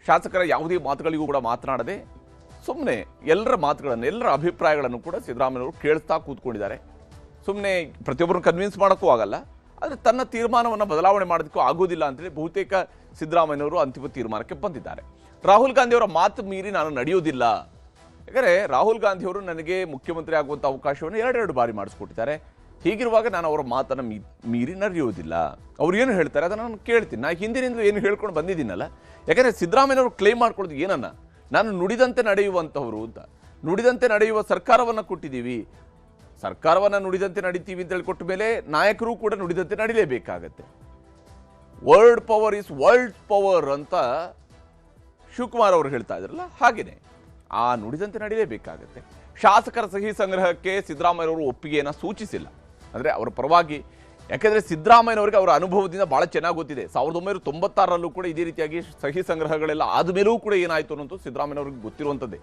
ಶಾಸಕರ ಯಾವುದೇ ಮಾತುಗಳಿಗೂ ಕೂಡ ಮಾತನಾಡದೆ ಸುಮ್ಮನೆ ಎಲ್ಲರ ಮಾತುಗಳನ್ನು, ಎಲ್ಲರ ಅಭಿಪ್ರಾಯಗಳನ್ನು ಕೂಡ ಸಿದ್ದರಾಮಯ್ಯನವರು ಕೇಳಿಸ್ತಾ ಕೂತ್ಕೊಂಡಿದ್ದಾರೆ. ಸುಮ್ಮನೆ ಪ್ರತಿಯೊಬ್ಬರನ್ನು ಕನ್ವಿನ್ಸ್ ಮಾಡೋಕ್ಕೂ ಆಗಲ್ಲ, ಆದರೆ ತನ್ನ ತೀರ್ಮಾನವನ್ನು ಬದಲಾವಣೆ ಮಾಡೋದಕ್ಕೂ ಆಗೋದಿಲ್ಲ ಅಂತೇಳಿ ಬಹುತೇಕ ಸಿದ್ದರಾಮಯ್ಯನವರು ಅಂತಿಮ ತೀರ್ಮಾನಕ್ಕೆ ಬಂದಿದ್ದಾರೆ. ರಾಹುಲ್ ಗಾಂಧಿಯವರ ಮಾತು ಮೀರಿ ನಾನು ನಡೆಯೋದಿಲ್ಲ. ಯಾಕಂದರೆ ರಾಹುಲ್ ಗಾಂಧಿಯವರು ನನಗೆ ಮುಖ್ಯಮಂತ್ರಿ ಆಗುವಂಥ ಅವಕಾಶವನ್ನು 2 ಬಾರಿ ಮಾಡಿಸ್ಕೊಟ್ಟಿದ್ದಾರೆ. ಹೀಗಿರುವಾಗ ನಾನು ಅವರ ಮಾತನ್ನು ಮೀರಿ ನಡೆಯೋದಿಲ್ಲ. ಅವ್ರು ಏನು ಹೇಳ್ತಾರೆ ಅದನ್ನು ನಾನು ಕೇಳ್ತೀನಿ. ನಾನು ಹಿಂದಿನಿಂದ ಏನು ಹೇಳ್ಕೊಂಡು ಬಂದಿದ್ದೀನಲ್ಲ. ಯಾಕಂದರೆ ಸಿದ್ದರಾಮಯ್ಯನವರು ಕ್ಲೇಮ್ ಮಾಡ್ಕೊಳ್ಳೋದು ಏನನ್ನ, ನಾನು ನುಡಿದಂತೆ ನಡೆಯುವಂಥವ್ರು ಅಂತ. ನುಡಿದಂತೆ ನಡೆಯುವ ಸರ್ಕಾರವನ್ನು ಕೊಟ್ಟಿದ್ದೀವಿ, ಸರ್ಕಾರವನ್ನು ನುಡಿದಂತೆ ನಡೀತೀವಿ ಅಂತ ಹೇಳಿಕೊಟ್ಟ ಮೇಲೆ ನಾಯಕರು ಕೂಡ ನುಡಿದಂತೆ ನಡಿಲೇಬೇಕಾಗತ್ತೆ. Word power is world power ಅಂತ ಶಿವಕುಮಾರ್ ಅವರು ಹೇಳ್ತಾ ಇದ್ರಲ್ಲ, ಹಾಗೇನೆ ಆ ನುಡಿದಂತೆ ನಡಿಲೇಬೇಕಾಗತ್ತೆ. ಶಾಸಕರ ಸಹಿ ಸಂಗ್ರಹಕ್ಕೆ ಸಿದ್ದರಾಮಯ್ಯನವರು ಒಪ್ಪಿಗೆಯನ್ನು ಸೂಚಿಸಿಲ್ಲ, ಅಂದರೆ ಅವರ ಪರವಾಗಿ. ಯಾಕೆಂದರೆ ಸಿದ್ದರಾಮಯ್ಯನವರಿಗೆ ಅವರ ಅನುಭವದಿಂದ ಭಾಳ ಚೆನ್ನಾಗಿ ಗೊತ್ತಿದೆ. 1996ರಲ್ಲೂ ಕೂಡ ಇದೇ ರೀತಿಯಾಗಿ ಸಹಿ ಸಂಗ್ರಹಗಳೆಲ್ಲ ಆದಮೇಲೂ ಕೂಡ ಏನಾಯಿತು ಅನ್ನೋದು ಸಿದ್ದರಾಮಯ್ಯನವ್ರಿಗೆ ಗೊತ್ತಿರುವಂಥದ್ದೇ.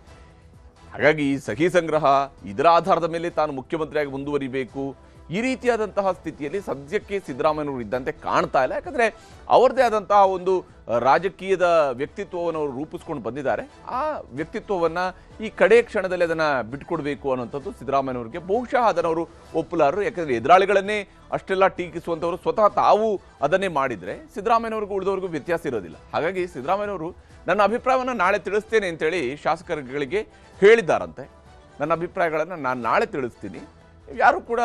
ಹಾಗಾಗಿ ಈ ಸಹಿ ಸಂಗ್ರಹ ಇದರ ಆಧಾರದ ಮೇಲೆ ತಾನು ಮುಖ್ಯಮಂತ್ರಿಯಾಗಿ ಮುಂದುವರಿಬೇಕು, ಈ ರೀತಿಯಾದಂತಹ ಸ್ಥಿತಿಯಲ್ಲಿ ಸದ್ಯಕ್ಕೆ ಸಿದ್ದರಾಮಯ್ಯನವರು ಇದ್ದಂತೆ ಕಾಣ್ತಾ ಇಲ್ಲ. ಯಾಕಂದರೆ ಅವರದೇ ಆದಂತಹ ಒಂದು ರಾಜಕೀಯದ ವ್ಯಕ್ತಿತ್ವವನ್ನು ಅವರು ರೂಪಿಸ್ಕೊಂಡು ಬಂದಿದ್ದಾರೆ. ಆ ವ್ಯಕ್ತಿತ್ವವನ್ನು ಈ ಕಡೆ ಕ್ಷಣದಲ್ಲಿ ಅದನ್ನು ಬಿಟ್ಕೊಡ್ಬೇಕು ಅನ್ನೋಂಥದ್ದು ಸಿದ್ದರಾಮಯ್ಯನವರಿಗೆ ಬಹುಶಃ ಅದನ್ನು ಅವರು ಒಪ್ಪಲಾರರು. ಯಾಕಂದರೆ ಎದುರಾಳಿಗಳನ್ನೇ ಅಷ್ಟೆಲ್ಲ ಟೀಕಿಸುವಂಥವ್ರು ಸ್ವತಃ ತಾವು ಅದನ್ನೇ ಮಾಡಿದರೆ ಸಿದ್ದರಾಮಯ್ಯನವ್ರಿಗೂ ಉಳಿದವ್ರಿಗೂ ವ್ಯತ್ಯಾಸ ಇರೋದಿಲ್ಲ. ಹಾಗಾಗಿ ಸಿದ್ದರಾಮಯ್ಯನವರು ನನ್ನ ಅಭಿಪ್ರಾಯವನ್ನು ನಾಳೆ ತಿಳಿಸ್ತೇನೆ ಅಂತೇಳಿ ಶಾಸಕರುಗಳಿಗೆ ಹೇಳಿದ್ದಾರಂತೆ. ನನ್ನ ಅಭಿಪ್ರಾಯಗಳನ್ನು ನಾನು ನಾಳೆ ತಿಳಿಸ್ತೀನಿ, ಯಾರು ಕೂಡ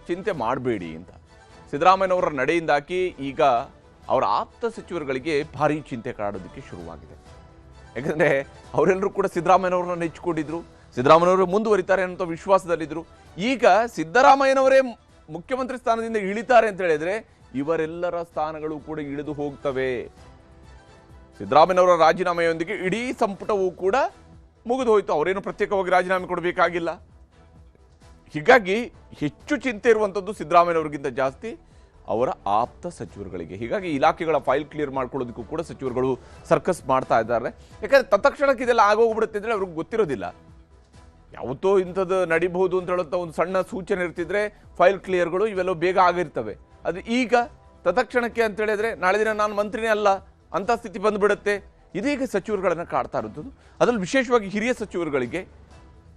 ಚಿಂತೆ ಮಾಡಬೇಡಿ ಅಂತ. ಸಿದ್ದರಾಮಯ್ಯನವರ ನಡೆಯಿಂದಾಗಿ ಈಗ ಅವರ ಆಪ್ತ ಸಚಿವರುಗಳಿಗೆ ಭಾರಿ ಚಿಂತೆ ಕಾಡೋದಕ್ಕೆ ಶುರುವಾಗಿದೆ. ಯಾಕಂದರೆ ಅವರೆಲ್ಲರೂ ಕೂಡ ಸಿದ್ದರಾಮಯ್ಯನವ್ರನ್ನ ನೆಚ್ಚಿಕೊಂಡಿದ್ರು, ಸಿದ್ದರಾಮಯ್ಯನವರು ಮುಂದುವರಿತಾರೆ ಅನ್ನೋ ವಿಶ್ವಾಸದಲ್ಲಿದ್ದರು. ಈಗ ಸಿದ್ದರಾಮಯ್ಯನವರೇ ಮುಖ್ಯಮಂತ್ರಿ ಸ್ಥಾನದಿಂದ ಇಳಿತಾರೆ ಅಂತ ಹೇಳಿದರೆ ಇವರೆಲ್ಲರ ಸ್ಥಾನಗಳು ಕೂಡ ಇಳಿದು ಹೋಗ್ತವೆ. ಸಿದ್ದರಾಮಯ್ಯನವರ ರಾಜೀನಾಮೆಯೊಂದಿಗೆ ಇಡೀ ಸಂಪುಟವೂ ಕೂಡ ಮುಗಿದು ಹೋಯಿತು. ಅವರೇನು ಪ್ರತ್ಯೇಕವಾಗಿ ರಾಜೀನಾಮೆ ಕೊಡಬೇಕಾಗಿಲ್ಲ. ಹೀಗಾಗಿ ಹೆಚ್ಚು ಚಿಂತೆ ಇರುವಂಥದ್ದು ಸಿದ್ದರಾಮಯ್ಯನವರಿಗಿಂತ ಜಾಸ್ತಿ ಅವರ ಆಪ್ತ ಸಚಿವರುಗಳಿಗೆ. ಹೀಗಾಗಿ ಇಲಾಖೆಗಳ ಫೈಲ್ ಕ್ಲಿಯರ್ ಮಾಡ್ಕೊಳ್ಳೋದಕ್ಕೂ ಕೂಡ ಸಚಿವರುಗಳು ಸರ್ಕಸ್ ಮಾಡ್ತಾ ಇದ್ದಾರೆ. ಯಾಕಂದರೆ ತತ್ಕ್ಷಣಕ್ಕೆ ಇದೆಲ್ಲ ಆಗೋಗ್ಬಿಡುತ್ತೆ ಅಂದರೆ ಅವ್ರಿಗೆ ಗೊತ್ತಿರೋದಿಲ್ಲ. ಯಾವತ್ತೋ ಇಂಥದ್ದು ನಡಿಬಹುದು ಅಂತ ಹೇಳುವಂಥ ಒಂದು ಸಣ್ಣ ಸೂಚನೆ ಇರ್ತಿದ್ರೆ ಫೈಲ್ ಕ್ಲಿಯರ್ಗಳು ಇವೆಲ್ಲ ಬೇಗ ಆಗಿರ್ತವೆ. ಅದು ಈಗ ತತ್ಕ್ಷಣಕ್ಕೆ ಅಂತ ಹೇಳಿದ್ರೆ ನಾಳೆ ದಿನ ನಾನು ಮಂತ್ರಿನೇ ಅಲ್ಲ ಅಂಥ ಸ್ಥಿತಿ ಬಂದುಬಿಡುತ್ತೆ. ಇದೀಗ ಸಚಿವರುಗಳನ್ನು ಕಾಡ್ತಾ ಇರುವಂಥದ್ದು. ಅದರಲ್ಲಿ ವಿಶೇಷವಾಗಿ ಹಿರಿಯ ಸಚಿವರುಗಳಿಗೆ,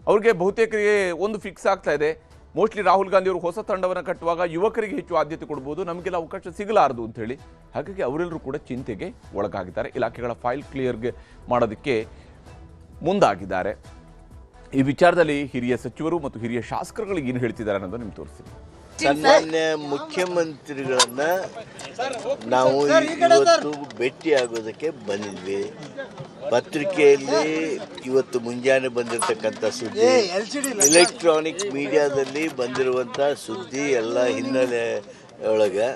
ಅವ್ರಿಗೆ ಬಹುತೇಕರಿಗೆ ಒಂದು ಫಿಕ್ಸ್ ಆಗ್ತಾ ಇದೆ, ಮೋಸ್ಟ್ಲಿ ರಾಹುಲ್ ಗಾಂಧಿ ಅವರು ಹೊಸ ತಂಡವನ್ನು ಕಟ್ಟುವಾಗ ಯುವಕರಿಗೆ ಹೆಚ್ಚು ಆದ್ಯತೆ ಕೊಡ್ಬೋದು, ನಮಗೆಲ್ಲ ಅವಕಾಶ ಸಿಗಲಾರದು ಅಂತೇಳಿ. ಹಾಗಾಗಿ ಅವರೆಲ್ಲರೂ ಕೂಡ ಚಿಂತೆಗೆ ಒಳಗಾಗಿದ್ದಾರೆ. ಇಲಾಖೆಗಳ ಫೈಲ್ ಕ್ಲಿಯರ್ಗೆ ಮಾಡೋದಕ್ಕೆ ಮುಂದಾಗಿದ್ದಾರೆ. ಈ ವಿಚಾರದಲ್ಲಿ ಹಿರಿಯ ಸಚಿವರು ಮತ್ತು ಹಿರಿಯ ಶಾಸಕರುಗಳಿಗೆ ಏನು ಹೇಳ್ತಿದ್ದಾರೆ ಅನ್ನೋದು ನಿಮ್ಗೆ ತೋರಿಸ್ತೀನಿ. ಸನ್ಮಾನ್ಯ ಮುಖ್ಯಮಂತ್ರಿಗಳನ್ನ ನಾವು ಇವತ್ತು ಭೇಟಿಯಾಗೋದಕ್ಕೆ ಬಂದಿದ್ವಿ. ಪತ್ರಿಕೆಯಲ್ಲಿ ಇವತ್ತು ಮುಂಜಾನೆ ಬಂದಿರತಕ್ಕಂಥ ಸುದ್ದಿ, ಎಲೆಕ್ಟ್ರಾನಿಕ್ ಮೀಡಿಯಾದಲ್ಲಿ ಬಂದಿರುವಂಥ ಸುದ್ದಿ ಎಲ್ಲ ಹಿನ್ನೆಲೆ ಒಳಗೆ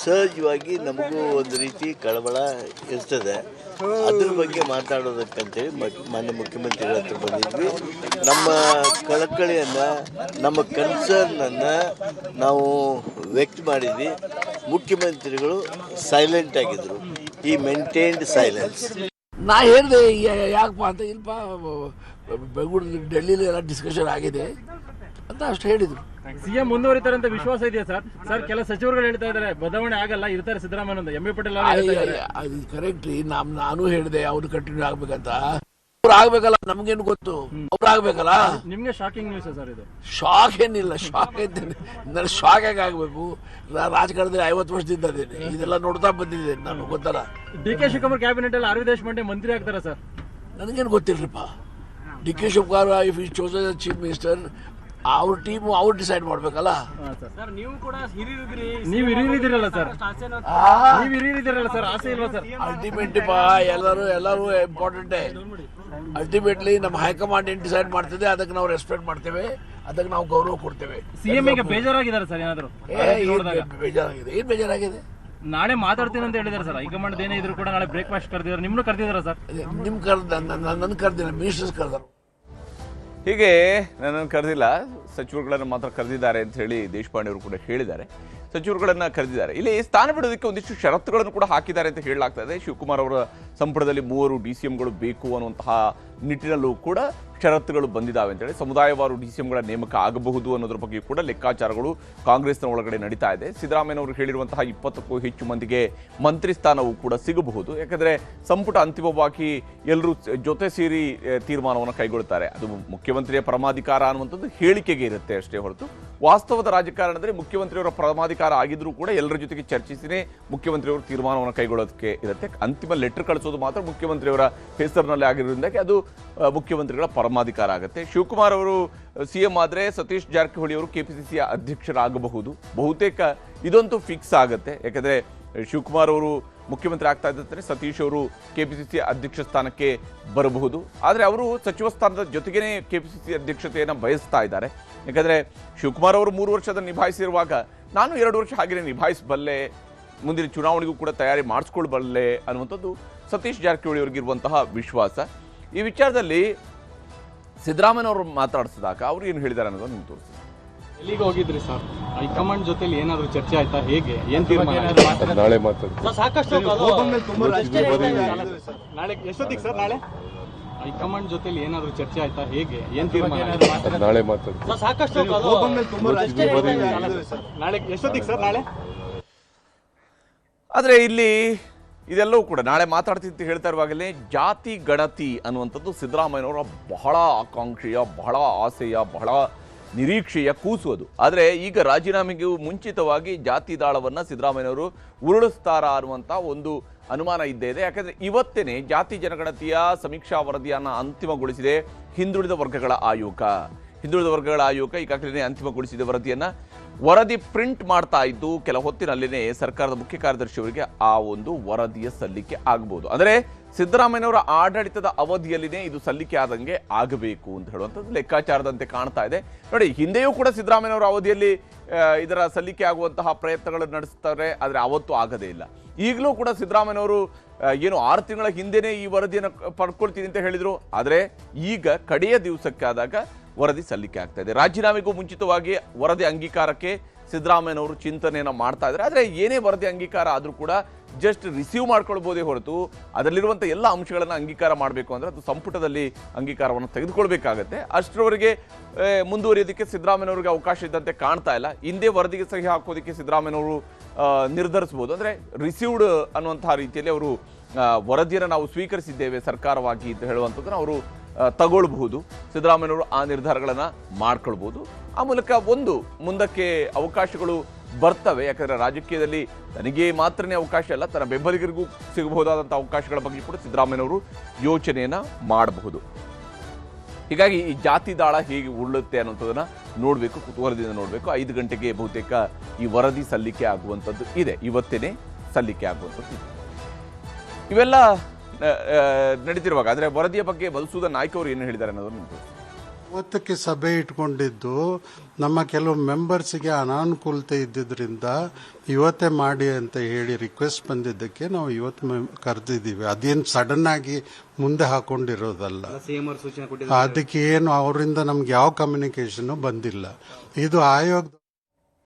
ಸಹಜವಾಗಿ ನಮಗೂ ಒಂದು ರೀತಿ ಕಳವಳ ಇರ್ತದೆ. ಅದ್ರ ಬಗ್ಗೆ ಮಾತಾಡೋದಕ್ಕಂತೇಳಿ ಮಾನ್ಯ ಮುಖ್ಯಮಂತ್ರಿಗಳ ಹತ್ರ ಬಂದಿದ್ವಿ. ನಮ್ಮ ಕಳಕಳಿಯನ್ನು, ನಮ್ಮ ಕನ್ಸರ್ನನ್ನು ನಾವು ವ್ಯಕ್ತ ಮಾಡಿದ್ವಿ. ಮುಖ್ಯಮಂತ್ರಿಗಳು ಸೈಲೆಂಟ್ ಆಗಿದ್ದರು. ಈ ಮೇಂಟೈನ್ಡ್ ಸೈಲೆನ್ಸ್. ನಾ ಹೇಳಿದೆ ಯಾಕಪ್ಪ ಅಂತ, ಇಲ್ಪ ಬೆಂಗಳೂರು ಡೆಲ್ಲಿಲಿ ಎಲ್ಲ ಡಿಸ್ಕಷನ್ ಆಗಿದೆ ಅಂತ ಅಷ್ಟು ಹೇಳಿದರು. ಸಿಎಂ ಮುಂದುವರಿತಾರೆ ಅಂತ ವಿಶ್ವಾಸ ಇದೆಯಾ ಸರ್? ಸರ್, ಕೆಲ ಸಚಿವರುಗಳು ಹೇಳ್ತಾ ಇದ್ದಾರೆ ಬದಲಾವಣೆ ಆಗಲ್ಲ, ಇರ್ತಾರೆ ಸಿದ್ದರಾಮಯ್ಯ ಅಂತ. ಎಂ.ಬಿ. ಪಾಟೀಲ್ ಅದು ಕರೆಕ್ಟ್. ನಾನು ಹೇಳಿದೆ ಅವ್ರು ಕಂಟಿನ್ಯೂ ಆಗ್ಬೇಕಂತ. ಅವ್ರು ಆಗ್ಬೇಕಲ್ಲ, ನಮ್ಗೇನು ಗೊತ್ತು, ಅವ್ರು ಆಗ್ಬೇಕಲ್ಲ. ನಿಮ್ಗೆ ಶಾಕಿಂಗ್ ನ್ಯೂಸ್ ಸರ್ ಇದು? ಶಾಕ್ ಏನಿಲ್ಲ, ಶಾಕ್ ಐತೇನೆ. ನನಗೆ ಶಾಕ್ ಆಗಿ ಆಗ್ಬೇಕು. ನಾನು ರಾಜಕಾರಣದಲ್ಲಿ 50 ವರ್ಷದಿಂದ ಇದ್ದೇನೆ, ಇದೆಲ್ಲ ನೋಡ್ತಾ ಬಂದಿದ್ದೇನೆ ನಾನು, ಗೊತ್ತಲ್ಲ. ಡಿ.ಕೆ. ಶಿವಕುಮಾರ್ ಕ್ಯಾಬಿನೆಟ್ ಅಲ್ಲಿ ಆರ್.ವಿ. ದೇಶಪಾಂಡೆ ಮಂತ್ರಿ ಆಗ್ತಾರೆ ಸರ್? ನನಗೇನು ಗೊತ್ತಿಲ್ಲರಿಪ್ಪ. D K. Shivakumar if is chosen chief minister, ಅವ್ರ ಟೀಮು ಅವ್ರು ಡಿಸೈಡ್ ಮಾಡ್ಬೇಕಲ್ಲ. ನೀವು ಕೂಡ ನೀವು ಹಿರಿಯರಿದ್ದೀರಲ್ಲ ಸರ್, ನೀವು ಹಿರಿಯರಿದ್ದೀರಲ್ಲ ಸರ್, ಆಸೆ ಇಲ್ವಾ ಸರ್? ಅಲ್ಟಿಮೇಟ್ಲಿ ಎಲ್ಲರೂ ಇಂಪಾರ್ಟೆಂಟೇ. ಅಲ್ಟಿಮೇಟ್ಲಿ ನಮ್ಮ ಹೈಕಮಾಂಡ್ ಏನು ಡಿಸೈಡ್ ಮಾಡ್ತಿದೆ ಅದಕ್ಕೆ ನಾವು ರೆಸ್ಪೆಕ್ಟ್ ಮಾಡ್ತೇವೆ, ಅದಕ್ಕೆ ನಾವು ಗೌರವ ಕೊಡ್ತೇವೆ. ಸಿಎಂ ಈಗ ಬೇಜಾರಾಗಿದ್ದಾರೆ ಸರ್ ಏನಾದ್ರು? ಬೇಜಾರಾಗಿದೆ. ಏನು ಬೇಜಾರಾಗಿದೆ? ನಾಳೆ ಮಾತಾಡ್ತೀನಿ ಅಂತ ಹೇಳಿದಾರೆ ಸರ್. ಹೈಕಮಾಂಡ್ ಏನೇ ಇದ್ರು ಕೂಡ ನಾಳೆ ಬ್ರೇಕ್ಫಾಸ್ಟ್ ಕರೆದಿದ್ದಾರೆ. ನಿಮ್ಮನ್ನು ಕರೆದಿದ್ದಾರೆ ಸರ್? ನಿಮ್ ನನ್ನ ಕರೆದಿಲ್ಲ, ಮಿನಿಸ್ಟರ್ಸ್ ಕರೆದರು. ಹೀಗೆ ನನ್ನನ್ನು ಕರೆದಿಲ್ಲ, ಸಚಿವರುಗಳನ್ನು ಮಾತ್ರ ಕರೆದಿದ್ದಾರೆ ಅಂತ ಹೇಳಿ ದೇಶಪಾಂಡೆ ಅವರು ಕೂಡ ಹೇಳಿದ್ದಾರೆ. ಸಚಿವರುಗಳನ್ನು ಕರೆದಿದ್ದಾರೆ. ಇಲ್ಲಿ ಸ್ಥಾನ ಬಿಡೋದಕ್ಕೆ ಒಂದಿಷ್ಟು ಷರತ್ತುಗಳನ್ನು ಕೂಡ ಹಾಕಿದ್ದಾರೆ ಅಂತ ಹೇಳಲಾಗ್ತಾ ಇದೆ. ಶಿವಕುಮಾರ್ ಅವರ ಸಂಪುಟದಲ್ಲಿ 3 DCMಗಳು ಬೇಕು ಅನ್ನುವಂತಹ ನಿಟ್ಟಿನಲ್ಲೂ ಕೂಡ ಷರತ್ತುಗಳು ಬಂದಿದ್ದಾವೆ ಅಂತೇಳಿ, ಸಮುದಾಯವಾರು DCMಗಳ ನೇಮಕ ಆಗಬಹುದು ಅನ್ನೋದ್ರ ಬಗ್ಗೆ ಕೂಡ ಲೆಕ್ಕಾಚಾರಗಳು ಕಾಂಗ್ರೆಸ್ನ ಒಳಗಡೆ ನಡೀತಾ ಇದೆ. ಸಿದ್ದರಾಮಯ್ಯನವರು ಹೇಳಿರುವಂತಹ 20ಕ್ಕೂ ಹೆಚ್ಚು ಮಂದಿಗೆ ಮಂತ್ರಿ ಸ್ಥಾನವೂ ಕೂಡ ಸಿಗಬಹುದು. ಯಾಕಂದರೆ ಸಂಪುಟ ಅಂತಿಮವಾಗಿ ಎಲ್ಲರೂ ಜೊತೆ ಸೇರಿ ತೀರ್ಮಾನವನ್ನು ಕೈಗೊಳ್ಳುತ್ತಾರೆ. ಅದು ಮುಖ್ಯಮಂತ್ರಿಯ ಪರಮಾಧಿಕಾರ ಅನ್ನುವಂಥದ್ದು ಹೇಳಿಕೆಗೆ ಇರುತ್ತೆ ಅಷ್ಟೇ ಹೊರತು, ವಾಸ್ತವದ ರಾಜಕಾರಣದಲ್ಲಿ ಮುಖ್ಯಮಂತ್ರಿಯವರ ಪರಮಾಧಿಕಾರ ಆಗಿದ್ರೂ ಕೂಡ ಎಲ್ಲರ ಜೊತೆಗೆ ಚರ್ಚಿಸಿನೇ ಮುಖ್ಯಮಂತ್ರಿಯವರು ತೀರ್ಮಾನವನ್ನು ಕೈಗೊಳ್ಳೋದಕ್ಕೆ ಇರುತ್ತೆ. ಅಂತಿಮ ಲೆಟರ್ ಕಳಿಸೋದು ಮಾತ್ರ ಮುಖ್ಯಮಂತ್ರಿಯವರ ಹೆಸರಿನಲ್ಲಿ ಆಗಿರೋದ್ರಿಂದಾಗಿ ಅದು ಮುಖ್ಯಮಂತ್ರಿಗಳ ಪರಮಾಧಿಕಾರ ಆಗುತ್ತೆ. ಶಿವಕುಮಾರ್ ಅವರು ಸಿಎಂ ಆದರೆ ಸತೀಶ್ ಜಾರಕಿಹೊಳಿ ಅವರು ಕೆಪಿಸಿಸಿಯ ಅಧ್ಯಕ್ಷರಾಗಬಹುದು. ಬಹುತೇಕ ಇದಂತೂ ಫಿಕ್ಸ್ ಆಗುತ್ತೆ. ಯಾಕಂದರೆ ಶಿವಕುಮಾರ್ ಅವರು ಮುಖ್ಯಮಂತ್ರಿ ಆಗ್ತಾ ಇದ್ದರೆ ಸತೀಶ್ ಅವರು ಕೆಪಿಸಿಸಿ ಅಧ್ಯಕ್ಷ ಸ್ಥಾನಕ್ಕೆ ಬರಬಹುದು. ಆದರೆ ಅವರು ಸಚಿವ ಸ್ಥಾನದ ಜೊತೆಗೇ ಕೆಪಿಸಿಸಿ ಅಧ್ಯಕ್ಷತೆಯನ್ನು ಬಯಸ್ತಾ ಇದ್ದಾರೆ. ಯಾಕಂದರೆ ಶಿವಕುಮಾರ್ ಅವರು 3 ವರ್ಷದ ನಿಭಾಯಿಸಿರುವಾಗ ನಾನು 2 ವರ್ಷ ಹಾಗೆಯೇ ನಿಭಾಯಿಸಬಲ್ಲೆ, ಮುಂದಿನ ಚುನಾವಣೆಗೂ ಕೂಡ ತಯಾರಿ ಮಾಡಿಸ್ಕೊಳ್ಬಲ್ಲೆ ಅನ್ನುವಂಥದ್ದು ಸತೀಶ್ ಜಾರಕಿಹೊಳಿ ಅವರಿಗಿರುವಂತಹ ವಿಶ್ವಾಸ. ಈ ವಿಚಾರದಲ್ಲಿ ಸಿದ್ದರಾಮಯ್ಯನವರು ಮಾತಾಡಿಸಿದಾಗ ಅವರು ಏನು ಹೇಳಿದ್ದಾರೆ ಅನ್ನೋದನ್ನು ನಿಮ್ಗೆ ತೋರಿಸ್ತೀನಿ. ಎಲ್ಲಿಗೆ ಹೋಗಿದ್ರಿ ಸರ್? ಹೈಕಮಾಂಡ್ ಜೊತೆಲಿ ಏನಾದ್ರು ಚರ್ಚೆ ಆಯ್ತಾ? ಹೇಗೆ ಏನ್ ತೀರ್ಮಾನ? ನಾಳೆ ಮಾತಾಡ್ತೀವಿ. ಸಾಕಷ್ಟು ನಾಳೆ ಎಷ್ಟೊತ್ತಿಗೆ ಸರ್? ನಾಳೆ ಹೈಕಮಾಂಡ್ ಜೊತೆಲಿ ಏನಾದ್ರು ಚರ್ಚೆ ಆಯ್ತಾ? ಹೇಗೆ ಏನ್ ತೀರ್ಮಾನ? ನಾಳೆ ಮಾತಾಡ್ತೀವಿ. ಸಾಕಷ್ಟು ನಾಳೆ ಎಷ್ಟೊತ್ತಿಗೆ ಸರ್? ನಾಳೆ ಆದರೆ ಇಲ್ಲಿ ಇದೆಲ್ಲವೂ ಕೂಡ ನಾಳೆ ಮಾತಾಡ್ತೀನಿ ಅಂತ ಹೇಳ್ತಾ ಇರುವಾಗಲೇ ಜಾತಿ ಗಣತಿ ಅನ್ನುವಂಥದ್ದು ಸಿದ್ದರಾಮಯ್ಯನವರ ಬಹಳ ಆಕಾಂಕ್ಷೆಯ, ಬಹಳ ಆಸೆಯ, ಬಹಳ ನಿರೀಕ್ಷೆಯ ಕೂಸು ಅದು. ಆದರೆ ಈಗ ರಾಜೀನಾಮೆಗೂ ಮುಂಚಿತವಾಗಿ ಜಾತಿ ದಾಳವನ್ನು ಸಿದ್ದರಾಮಯ್ಯನವರು ಉರುಳಿಸ್ತಾರ ಅನ್ನುವಂಥ ಒಂದು ಅನುಮಾನ ಇದ್ದೇ ಇದೆ. ಯಾಕಂದರೆ ಇವತ್ತೇನೆ ಜಾತಿ ಜನಗಣತಿಯ ಸಮೀಕ್ಷಾ ವರದಿಯನ್ನು ಅಂತಿಮಗೊಳಿಸಿದೆ ಹಿಂದುಳಿದ ವರ್ಗಗಳ ಆಯೋಗ. ಹಿಂದುಳಿದ ವರ್ಗಗಳ ಆಯೋಗ ಈಗಾಗಲೇ ಅಂತಿಮಗೊಳಿಸಿದ ವರದಿ ಪ್ರಿಂಟ್ ಮಾಡ್ತಾ ಇದ್ದು ಕೆಲ ಹೊತ್ತಿನಲ್ಲೇ ಸರ್ಕಾರದ ಮುಖ್ಯ ಕಾರ್ಯದರ್ಶಿಯವರಿಗೆ ಆ ಒಂದು ವರದಿಯ ಸಲ್ಲಿಕೆ ಆಗಬಹುದು. ಅಂದರೆ ಸಿದ್ದರಾಮಯ್ಯನವರ ಆಡಳಿತದ ಅವಧಿಯಲ್ಲಿನೇ ಇದು ಸಲ್ಲಿಕೆ ಆದಂಗೆ ಆಗಬೇಕು ಅಂತ ಹೇಳುವಂಥದ್ದು ಲೆಕ್ಕಾಚಾರದಂತೆ ಕಾಣ್ತಾ ಇದೆ. ನೋಡಿ, ಹಿಂದೆಯೂ ಕೂಡ ಸಿದ್ದರಾಮಯ್ಯನವರ ಅವಧಿಯಲ್ಲಿ ಇದರ ಸಲ್ಲಿಕೆ ಆಗುವಂತಹ ಪ್ರಯತ್ನಗಳನ್ನು ನಡೆಸ್ತಾರೆ, ಆದರೆ ಅವತ್ತು ಆಗದೇ ಇಲ್ಲ. ಈಗಲೂ ಕೂಡ ಸಿದ್ದರಾಮಯ್ಯನವರು ಏನು 6 ತಿಂಗಳ ಹಿಂದೆನೇ ಈ ವರದಿಯನ್ನು ಪಡ್ಕೊಳ್ತೀನಿ ಅಂತ ಹೇಳಿದರು. ಆದರೆ ಈಗ ಕಡೆಯ ದಿವಸಕ್ಕಾದಾಗ ವರದಿ ಸಲ್ಲಿಕೆ ಆಗ್ತಾ ಇದೆ. ರಾಜೀನಾಮೆಗೂ ಮುಂಚಿತವಾಗಿ ವರದಿ ಅಂಗೀಕಾರಕ್ಕೆ ಸಿದ್ದರಾಮಯ್ಯನವರು ಚಿಂತನೆಯನ್ನು ಮಾಡ್ತಾ ಇದ್ದಾರೆ. ಆದರೆ ಏನೇ ವರದಿ ಅಂಗೀಕಾರ ಆದರೂ ಕೂಡ ಜಸ್ಟ್ ರಿಸೀವ್ ಮಾಡ್ಕೊಳ್ಬೋದೇ ಹೊರತು ಅದರಲ್ಲಿರುವಂಥ ಎಲ್ಲ ಅಂಶಗಳನ್ನು ಅಂಗೀಕಾರ ಮಾಡಬೇಕು ಅಂದರೆ ಅದು ಸಂಪುಟದಲ್ಲಿ ಅಂಗೀಕಾರವನ್ನು ತೆಗೆದುಕೊಳ್ಬೇಕಾಗತ್ತೆ. ಅಷ್ಟರವರೆಗೆ ಮುಂದುವರಿಯೋದಕ್ಕೆ ಸಿದ್ದರಾಮಯ್ಯನವ್ರಿಗೆ ಅವಕಾಶ ಇದ್ದಂತೆ ಕಾಣ್ತಾ ಇಲ್ಲ. ಹಿಂದೆ ವರದಿಗೆ ಸಹಿ ಹಾಕೋದಕ್ಕೆ ಸಿದ್ದರಾಮಯ್ಯನವರು ನಿರ್ಧರಿಸ್ಬೋದು. ಅಂದರೆ ರಿಸೀವ್ಡ್ ಅನ್ನುವಂತಹ ರೀತಿಯಲ್ಲಿ ಅವರು ವರದಿಯನ್ನು ನಾವು ಸ್ವೀಕರಿಸಿದ್ದೇವೆ ಸರ್ಕಾರವಾಗಿ ಅಂತ ಹೇಳುವಂಥದ್ದನ್ನು ಅವರು ತಗೊಳ್ಬಹುದು. ಸಿದ್ದರಾಮಯ್ಯನವರು ಆ ನಿರ್ಧಾರಗಳನ್ನು ಮಾಡ್ಕೊಳ್ಬೋದು. ಆ ಮೂಲಕ ಒಂದು ಮುಂದಕ್ಕೆ ಅವಕಾಶಗಳು ಬರ್ತವೆ. ಯಾಕಂದರೆ ರಾಜಕೀಯದಲ್ಲಿ ತನಗೆ ಮಾತ್ರನೇ ಅವಕಾಶ ಅಲ್ಲ, ತನ್ನ ಬೆಂಬಲಿಗರಿಗೂ ಸಿಗಬಹುದಾದಂಥ ಅವಕಾಶಗಳ ಬಗ್ಗೆ ಕೂಡ ಸಿದ್ದರಾಮಯ್ಯನವರು ಯೋಚನೆಯನ್ನು ಮಾಡಬಹುದು. ಹೀಗಾಗಿ ಈ ಜಾತಿ ದಾಳ ಹೇಗೆ ಉರುಳುತ್ತೆ ಅನ್ನೋಂಥದ್ದನ್ನು ನೋಡಬೇಕು, ಕುತೂಹಲದಿಂದ ನೋಡಬೇಕು. 5 ಗಂಟೆಗೆ ಬಹುತೇಕ ಈ ವರದಿ ಸಲ್ಲಿಕೆ ಆಗುವಂಥದ್ದು ಇದೆ, ಇವತ್ತೇನೆ ಸಲ್ಲಿಕೆ ಆಗುವಂಥದ್ದು ಇದೆ. ಇವೆಲ್ಲ ನಡೀತಿರುವಾಗ ಆದರೆ ವರದಿಯ ಬಗ್ಗೆ ಮಧುಸೂದನ್ ನಾಯ್ಕ ಅವರು ಏನು ಹೇಳಿದ್ದಾರೆ ಅನ್ನೋದನ್ನು ಅವತ್ತಕ್ಕೆ ಸಭೆ ಇಟ್ಕೊಂಡಿದ್ದು ನಮ್ಮ ಕೆಲವು ಮೆಂಬರ್ಸ್ಗೆ ಅನಾನುಕೂಲತೆ ಇದ್ದಿದ್ರಿಂದ ಇವತ್ತೇ ಮಾಡಿ ಅಂತ ಹೇಳಿ ರಿಕ್ವೆಸ್ಟ್ ಬಂದಿದ್ದಕ್ಕೆ ನಾವು ಇವತ್ತು ಕರೆದಿದ್ದೀವಿ. ಅದೇನು ಸಡನ್ ಆಗಿ ಮುಂದೆ ಹಾಕೊಂಡಿರೋದಲ್ಲ. ಅದಕ್ಕೆ ಏನು ಅವರಿಂದ ನಮ್ಗೆ ಯಾವ ಕಮ್ಯುನಿಕೇಶನ್ ಬಂದಿಲ್ಲ. ಇದು ಆಯೋಗ